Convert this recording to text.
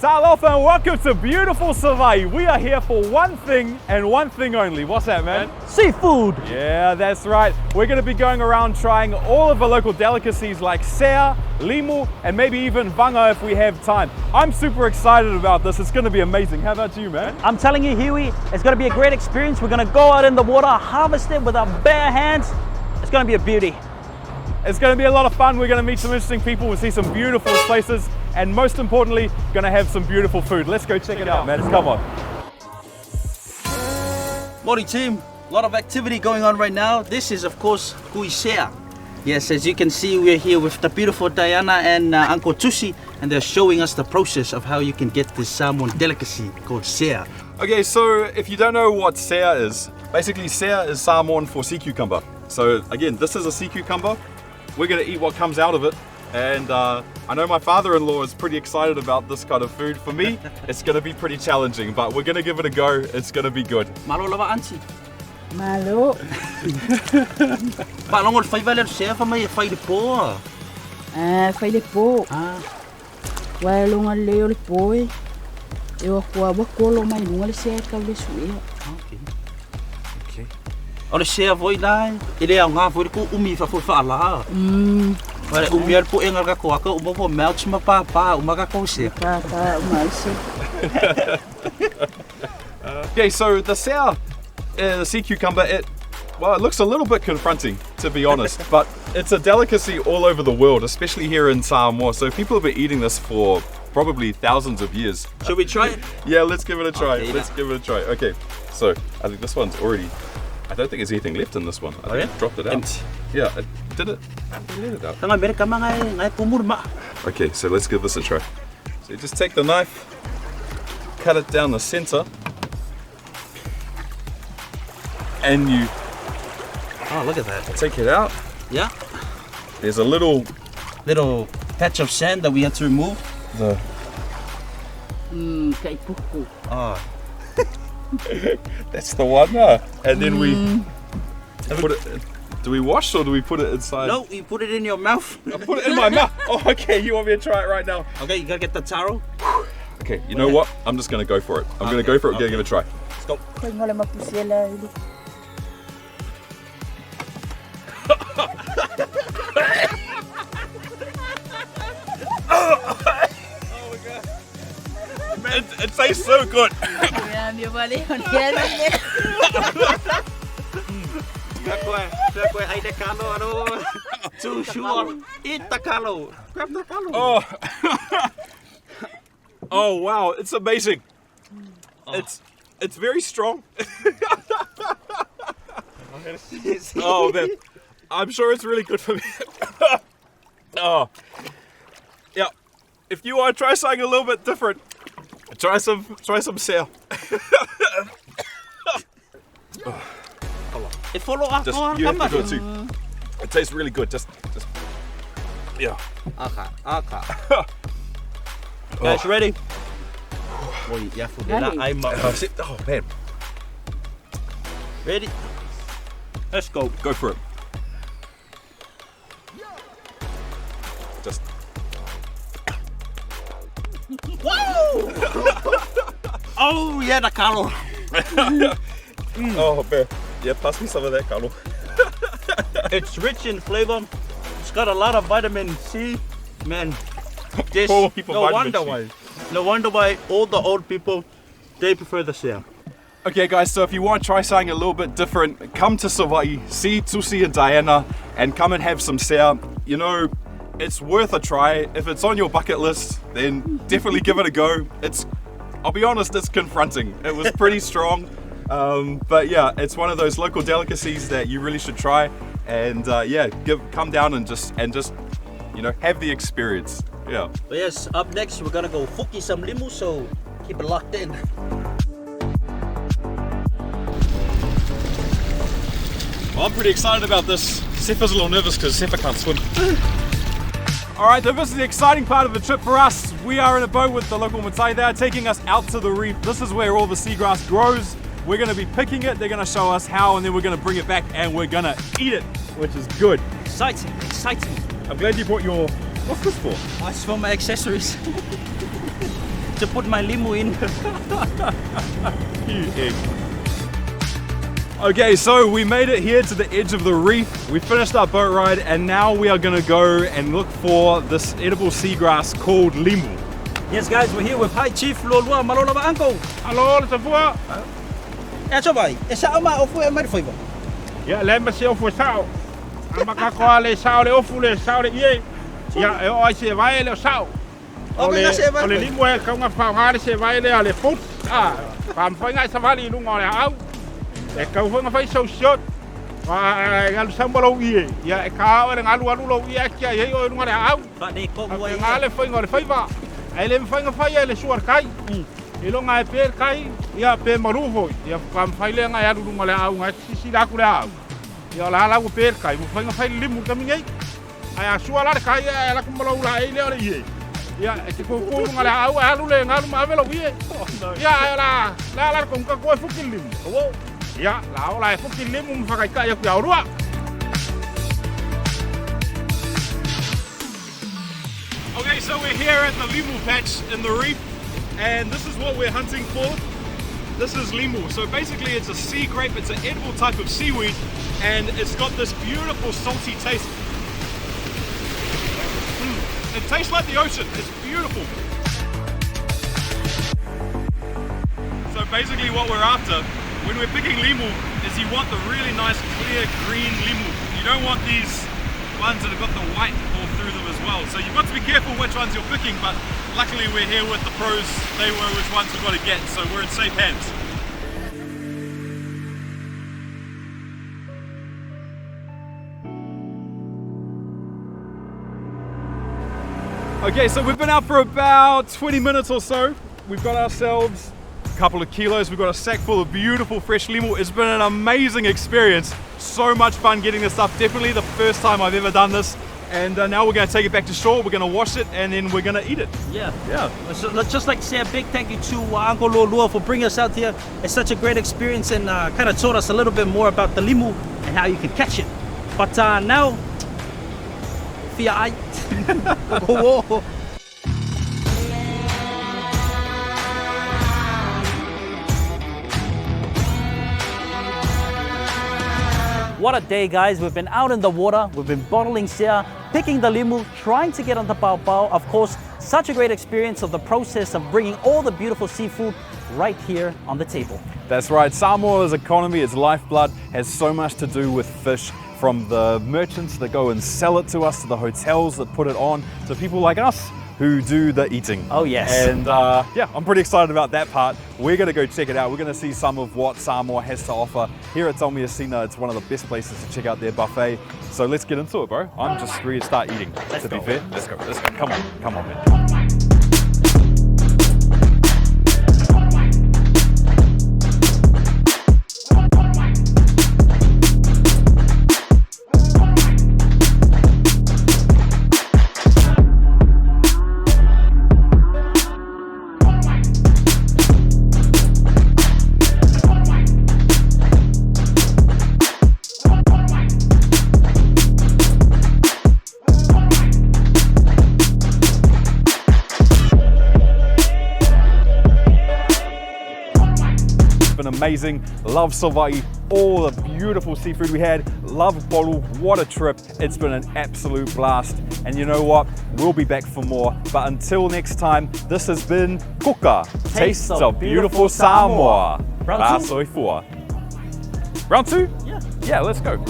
Talofa and welcome to beautiful Samoa. We are here for one thing and one thing only. What's that, man? Seafood. Yeah, that's right. We're going to be going around trying all of the local delicacies like seh-ah, limu, and maybe even vanga if we have time. I'm super excited about this. It's going to be amazing. How about you, man? I'm telling you, Hughie, it's going to be a great experience. We're going to go out in the water, harvest it with our bare hands. It's going to be a beauty. It's going to be a lot of fun. We're going to meet some interesting people. We'll see some beautiful places. And most importantly, going to have some beautiful food. Let's go check it out, man. Come on. Morning team, a lot of activity going on right now. This is of course seh-ah. Yes, as you can see, we're here with the beautiful Diana and Uncle Tusi, and they're showing us the process of how you can get this Samoan delicacy called seh-ah. Okay, so if you don't know what seh-ah is, basically seh-ah is Samoan for sea cucumber. So again, this is a sea cucumber. We're going to eat what comes out of it. And I know my father-in-law is pretty excited about this kind of food. For me, it's going to be pretty challenging, but we're going to give it a go. It's going to be good. Malo lava auntie. Malo. Ba longo fai vale seh-ah fa mai fai de po. Fai de po. Wai longa leo le po e. E o kwa wa kolo mai longa le seh ka le sui. Okay. Ole seh-ah voi dai. Ile nga voi ko umi fa fa la. Wale umiar po engal ka ko ako umo po melts mapapa umaga ko seh. Okay, so the seh-ah, the sea cucumber, it looks a little bit confronting, to be honest, but it's a delicacy all over the world, especially here in Samoa. So people have been eating this for probably thousands of years. Should we try it? Yeah, let's give it a try. Okay, let's give it a try. Okay, so I think this one's already, I don't think there's anything left in this one. I think I dropped it out. Empty. Yeah, I did it. I let it out. Tanga mereka ngai kumur ma. Okay, so let's give this a try. So you just take the knife, cut it down the center, and you Oh, look at that. take it out. Yeah. There's a little patch of sand that we had to remove. Kai puku. Oh. That's the one. And then we put it. Do we wash or do we put it inside? No, you put it in your mouth. I put it in my mouth. Oh, okay. You want me to try it right now? Okay, you gotta get the taro. Okay. You know what? I'm just gonna go for it. I'm gonna go for it. Okay. Give it a try. Let's go. Kai ngole mapusela ili. It tastes so good. Ya mi vale on kele. Kue ai de kalo ano. Too sure. Eat the kalo. Grab the kalo. Oh. Oh wow! It's amazing. It's very strong. Oh man, I'm sure it's really good for me. Oh, yeah. If you want to try something a little bit different, try some seh-ah. It follow up. Just you have to do it too. It tastes really good. Just yeah. Okay. Guys, ready? Wait, yeah, for that. Oh man, Ready? Let's go. go for it. Just Oh yeah, the kalo. oh man, yeah. Pass me some of that, Carlo. It's rich in flavor. It's got a lot of vitamin C. Man, this Poor people, no vitamin wonder C. why. No wonder why all the old people, they prefer the seh-ah. Okay guys, so if you want to try something a little bit different, come to Hawaii, see Tusi and Diana, and come and have some seh-ah. You know, it's worth a try. If it's on your bucket list, then definitely give it a go. I'll be honest, it's confronting. It was pretty strong, but yeah, it's one of those local delicacies that you really should try. And yeah, come down and just you know, have the experience. Yeah. But yes, up next we're gonna go fuki some limu, so keep it locked in. Well, I'm pretty excited about this. Sefa's a little nervous because Sefa can't swim. All right, this is the exciting part of the trip for us. We are in a boat with the local Matai. They're taking us out to the reef. This is where all the seagrass grows. We're gonna be picking it. They're gonna show us how, and then we're gonna bring it back and we're gonna eat it, which is good. Exciting, exciting. I'm glad you brought your, what's this for? It's for my accessories. to put my limu in. Okay, so we made it here to the edge of the reef. We finished our boat ride and now we are gonna go and look for this edible seagrass called limu. Yes, guys, we're here with High Chief Lualua. Malolo ba, Uncle? Alo, sa fua. Eto ba? Esa ama ofu e mai foi ba. Ya lembra se ofu sao. Ama ka koa le sao le ofu le sao le ie. Ya e o ai se vai le sao. O me se vai. O le limu e ka nga fa ngare se vai le ale put. Ah, pam foi ngai sa vali lunga le au. E ka foi nga fai so shot. Ngal sambalo ie. Ya e ka o le ngalu alu lo ie kia ye o lunga le au. Ba de ko Ngale ngale foi ngale fai ba. Ai le fai nga fai le suar kai. Ilo ngai per kai ia pe maruvo ia kam faile ngai alu lunga le au ngai sisi la ku le au. Ia la la ku per kai mo fai nga fai limu ka mingai. Ai a sua la kai la ku malo la ile ole ie. Ia e te ko lunga le au alu le ngalu ma velo ie. Ia la kom ka ko fuki limu. Wo. Ia la ola fuki limu mo fakai kai ku aurua. Okay, so we're here at the limu patch in the reef. And this is what we're hunting for. This is limu. So basically it's a sea grape, it's an edible type of seaweed, and it's got this beautiful salty taste. It tastes like the ocean, it's beautiful. So basically what we're after, when we're picking limu, is you want the really nice clear green limu. You don't want these ones that have got the white all through them as well. So you've got to be careful which ones you're picking, but luckily we're here with the pros. They know which ones we've got to get, so we're in safe hands. Okay, so we've been out for about 20 minutes or so. We've got ourselves a couple of kilos. We've got a sack full of beautiful fresh limu. It's been an amazing experience. So much fun getting this stuff. Definitely the first time I've ever done this. And now we're going to take it back to shore, we're going to wash it, and then we're going to eat it. Yeah. Yeah. So let's just like to say a big thank you to Uncle Lualua for bringing us out here. It's such a great experience and kind of taught us a little bit more about the limu and how you can catch it. But now, via I. Whoa. What a day, guys. We've been out in the water, we've been bottling seh-ah, picking the limu, trying to get on the pao. Of course, such a great experience of the process of bringing all the beautiful seafood right here on the table. That's right. Samoa's economy, its lifeblood, has so much to do with fish, from the merchants that go and sell it to us, to the hotels that put it on, to people like us who do the eating. Oh, yes. And yeah, I'm pretty excited about that part. We're going to go check it out. We're going to see some of what Samoa has to offer. Here at Taumeasina, it's one of the best places to check out their buffet. So let's get into it, bro. I'm just ready to start eating, to be fair. Let's go. Come on, man. Amazing, love Savaii, all the beautiful seafood we had, love Bolu, what a trip. It's been an absolute blast, and you know what, we'll be back for more. But until next time, this has been KUKA, Tastes of Beautiful Samoa. Round 2? Round 2? Yeah, let's go.